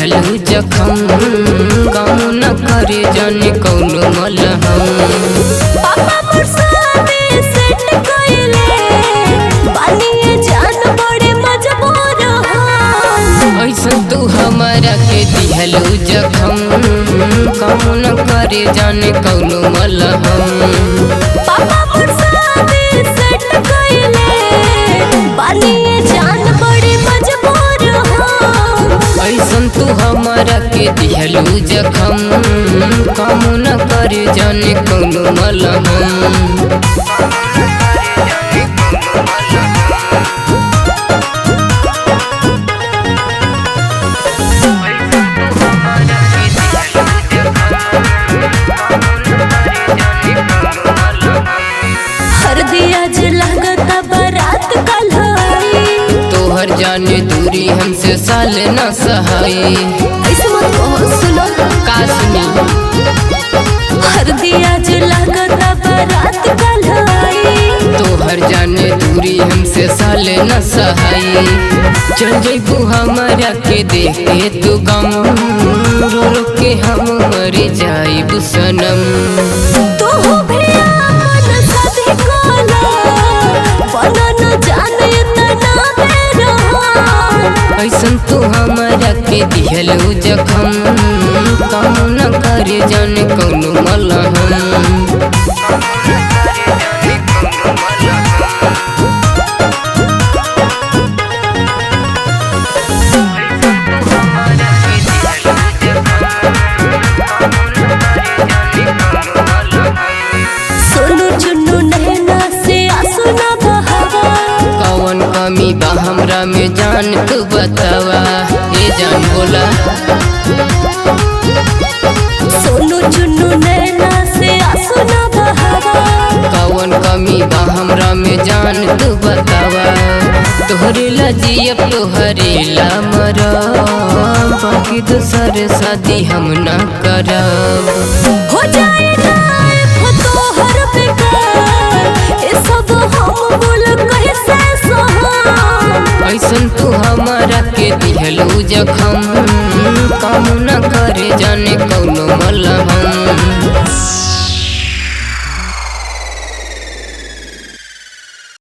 दिहलू जखम कम न करे जाने कौनो मलहम। पापा मुर्सादे सेट कइले बानिए जान बड़े मजबूर हो। ऐसन तू हमारा के दिहलू जखम कम न करे जाने कौनो मलहम। पापा मुर्सादे सेट कइले बानिए जान बड़े मजबूर हो। ऐसन तू हमारा के दिहलू जखम कम न करे जाने कौनो मलहम। हरदिया लागता बारात कल्हाई। तोहर जाने दूरी हमसे साल न सहाई। ऐसे मत कहो, सुनो का सुनी हरदिया लागता बारात कल्हाई। तोहर जाने दूरी हमसे साल न सहाई। चल जइबू हमारा के देख के तू गम रो रो के हम मर जाइब सनम। तू भी अपन शादी कोला बनन जाने तना बेरहा। ऐसन तू हमारा के दिहलू जखम कम न करे जाने कौनो मलहम। सोनू चुन्नू नैना से आंसू न बहावा। कौन कमी बा हमरा में जान तू बतावा। ये जान बोला सोनू चुन्नू नैना से आंसू न बहावा। कौन कमी बा हमरा में जान तू बतावा। तोहरे ला जियब तोहरे ला मरब बाकी दूसर शादी हम न करब। हो जाए लाइफ तोहर बेकार ये सब हम बोल कैसे सहा। ऐसन तू हमारा के दिहलू जखम कम न करे जाने कौनो मलहम।